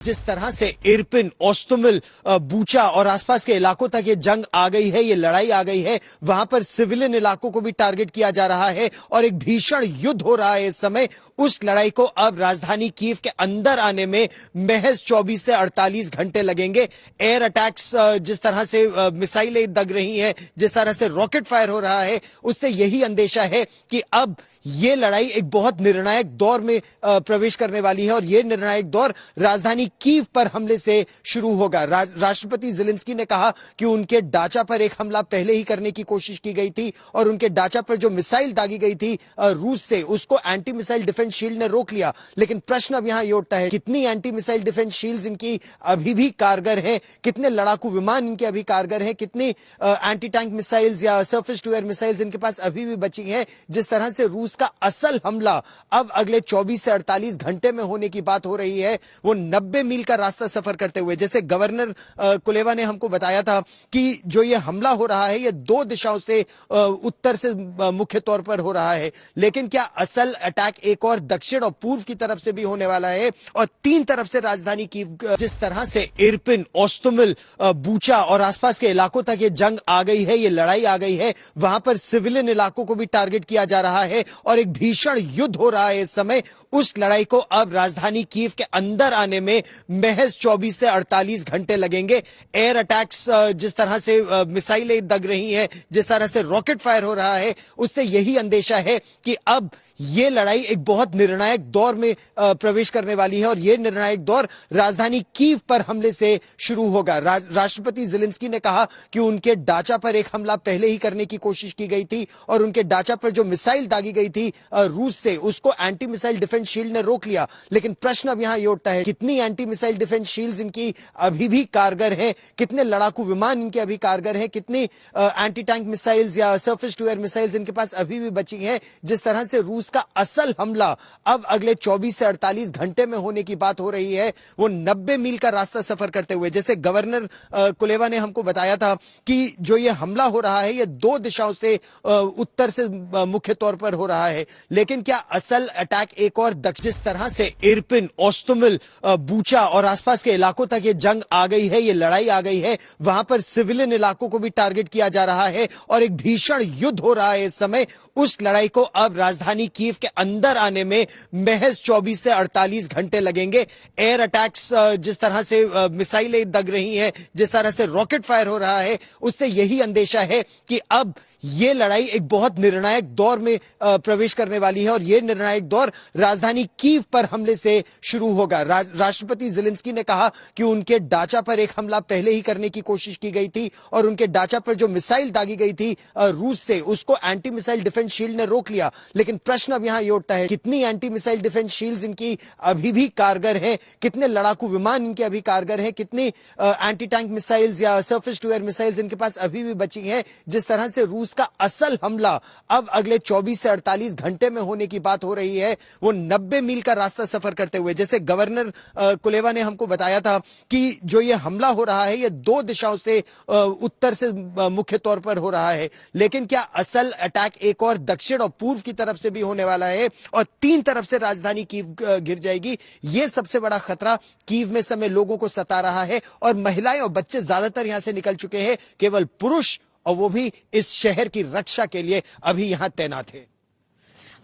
जिस तरह से इरपिन, ओस्तुमिल, बूचा और आसपास के इलाकों तक ये जंग आ गई है, ये लड़ाई आ गई है, वहां पर सिविलियन इलाकों को भी टारगेट किया जा रहा है और एक भीषण युद्ध हो रहा है इस समय। उस लड़ाई को अब राजधानी कीव के अंदर आने में महज 24 से 48 घंटे लगेंगे। एयर अटैक्स, जिस तरह से मिसाइलें दग रही हैं, जिस तरह से रॉकेट फायर हो रहा है, उससे यही अंदेशा है कि अब ये लड़ाई एक बहुत निर्णायक दौर में प्रवेश करने वाली है और ये निर्णायक दौर राजधानी कीव पर हमले से शुरू होगा। राष्ट्रपति ज़ेलेंस्की ने कहा कि उनके डाचा पर एक हमला पहले ही करने की कोशिश की गई थी और उनके डाचा पर जो मिसाइल दागी गई थी रूस से, उसको एंटी मिसाइल डिफेंस शील्ड ने रोक लिया। लेकिन प्रश्न अब यहां ये उठता है, कितनी एंटी मिसाइल डिफेंस शील्ड इनकी अभी भी कारगर है, कितने लड़ाकू विमान इनके अभी कारगर है, कितनी एंटी टैंक मिसाइल्स या सरफेस टू एयर मिसाइल्स इनके पास अभी भी बची हैं। जिस तरह से रूस का असल हमला अब अगले 24 से 48 घंटे में होने की बात हो रही है, वो 90 मील का रास्ता सफर करते हुए, जैसे गवर्नर कुलेवा ने हमको बताया था कि जो ये हमला हो रहा है ये दो दिशाओं से उत्तर से मुख्य तौर पर हो रहा है, लेकिन क्या असल अटैक एक और दक्षिण और पूर्व की तरफ से भी होने वाला है और तीन तरफ से राजधानी की। जिस तरह से इरपिन, ओस्तुमिल, बूचा और आसपास के इलाकों तक ये जंग आ गई है, ये लड़ाई आ गई है, वहां पर सिविलियन इलाकों को भी टारगेट किया जा रहा है और एक भीषण युद्ध हो रहा है इस समय। उस लड़ाई को अब राजधानी कीव के अंदर आने में महज 24 से 48 घंटे लगेंगे। एयर अटैक्स, जिस तरह से मिसाइलें दग रही हैं, जिस तरह से रॉकेट फायर हो रहा है, उससे यही अंदेशा है कि अब ये लड़ाई एक बहुत निर्णायक दौर में प्रवेश करने वाली है और ये निर्णायक दौर राजधानी कीव पर हमले से शुरू होगा। राष्ट्रपति ज़ेलेंस्की ने कहा कि उनके डाचा पर एक हमला पहले ही करने की कोशिश की गई थी और उनके डाचा पर जो मिसाइल दागी गई थी रूस से, उसको एंटी मिसाइल डिफेंस शील्ड ने रोक लिया। लेकिन प्रश्न अब यहां ये उठता है, कितनी एंटी मिसाइल डिफेंस शील्ड इनकी अभी भी कारगर है, कितने लड़ाकू विमान इनके अभी कारगर है, कितनी एंटी टैंक मिसाइल्स या सरफेस टू एयर मिसाइल्स इनके पास अभी भी बची हैं। जिस तरह से रूस का असल हमला अब अगले 24 से 48 घंटे में होने की बात हो रही है, वो 90 मील का रास्ता सफर करते हुए, जैसे गवर्नर कुलेवा ने हमको बताया था कि जो ये हमला हो रहा है ये दो दिशाओं से उत्तर से मुख्य तौर पर हो रहा है, लेकिन क्या असल अटैक एक और जिस तरह से इरपिन, ओस्तुमिल, बूचा और आसपास के इलाकों तक ये जंग आ गई है, ये लड़ाई आ गई है, वहां पर सिविलियन इलाकों को भी टारगेट किया जा रहा है और एक भीषण युद्ध हो रहा है इस समय। उस लड़ाई को अब राजधानी कीव के अंदर आने में महज 24 से 48 घंटे लगेंगे। एयर अटैक्स, जिस तरह से मिसाइलें दग रही हैं, जिस तरह से रॉकेट फायर हो रहा है, उससे यही अंदेशा है कि अब ये लड़ाई एक बहुत निर्णायक दौर में प्रवेश करने वाली है और ये निर्णायक दौर राजधानी कीव पर हमले से शुरू होगा। राष्ट्रपति ज़ेलेंस्की ने कहा कि उनके डाचा पर एक हमला पहले ही करने की कोशिश की गई थी और उनके डाचा पर जो मिसाइल दागी गई थी रूस से, उसको एंटी मिसाइल डिफेंस शील्ड ने रोक लिया। लेकिन प्रश्न अब यहां ये उठता है, कितनी एंटी मिसाइल डिफेंस शील्ड इनकी अभी भी कारगर है, कितने लड़ाकू विमान इनके अभी कारगर है, कितनी एंटी टैंक मिसाइल्स या सरफेस टू एयर मिसाइल्स इनके पास अभी भी बची हैं। जिस तरह से रूस का असल हमला अब अगले 24 से 48 घंटे में होने की बात हो रही है, वो 90 मील का रास्ता सफर करते हुए, जैसे गवर्नर कुलेवा ने हमको बताया था कि जो ये हमला हो रहा है ये दो दिशाओं से उत्तर से मुख्य तौर पर हो रहा है, लेकिन क्या असल अटैक एक और दक्षिण और पूर्व की तरफ से भी होने वाला है और तीन तरफ से राजधानी कीव घिर जाएगी। ये सबसे बड़ा खतरा कीव में समय लोगों को सता रहा है और महिलाएं और बच्चे ज्यादातर यहां से निकल चुके हैं, केवल पुरुष और वो भी इस शहर की रक्षा के लिए अभी यहां तैनात है।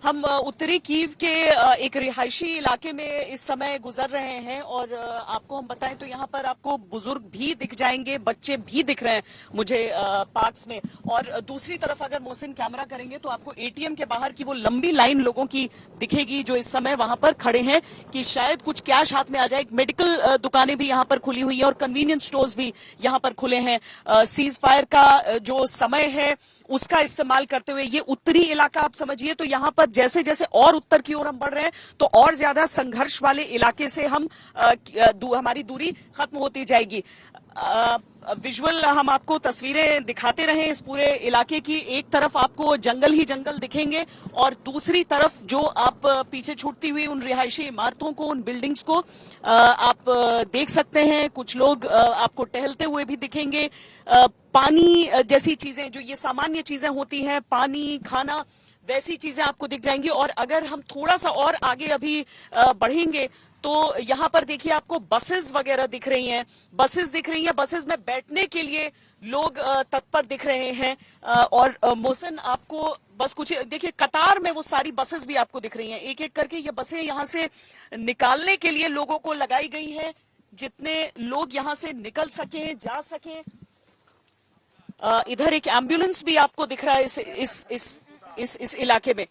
हम उत्तरी कीव के एक रिहायशी इलाके में इस समय गुजर रहे हैं और आपको हम बताएं तो यहाँ पर आपको बुजुर्ग भी दिख जाएंगे, बच्चे भी दिख रहे हैं मुझे पार्क्स में। और दूसरी तरफ अगर मोहसिन कैमरा करेंगे तो आपको एटीएम के बाहर की वो लंबी लाइन लोगों की दिखेगी जो इस समय वहां पर खड़े हैं कि शायद कुछ कैश हाथ में आ जाए। मेडिकल दुकानें भी यहाँ पर खुली हुई है और कन्वीनियंस स्टोर्स भी यहाँ पर खुले हैं। सीज फायर का जो समय है उसका इस्तेमाल करते हुए ये उत्तरी इलाका आप समझिए, तो यहाँ पर जैसे जैसे और उत्तर की ओर हम बढ़ रहे हैं तो और ज्यादा संघर्ष वाले इलाके से हम हमारी दूरी खत्म होती जाएगी। विजुअल हम आपको तस्वीरें दिखाते रहे इस पूरे इलाके की। एक तरफ आपको जंगल ही जंगल दिखेंगे और दूसरी तरफ जो आप पीछे छूटती हुई उन रिहायशी इमारतों को, उन बिल्डिंग्स को आप देख सकते हैं। कुछ लोग आपको टहलते हुए भी दिखेंगे। पानी जैसी चीजें, जो ये सामान्य चीजें होती हैं, पानी, खाना, वैसी चीजें आपको दिख जाएंगी। और अगर हम थोड़ा सा और आगे अभी बढ़ेंगे तो यहाँ पर देखिए आपको बसेस वगैरह दिख रही हैं, बसेस में बैठने के लिए लोग तत्पर दिख रहे हैं। और मोहसिन आपको बस कुछ देखिए, कतार में वो सारी बसेस भी आपको दिख रही हैं, एक एक करके ये बसें यहाँ से निकालने के लिए लोगों को लगाई गई है, जितने लोग यहाँ से निकल सके, जा सके। इधर एक एम्बुलेंस भी आपको दिख रहा है इस इलाके में।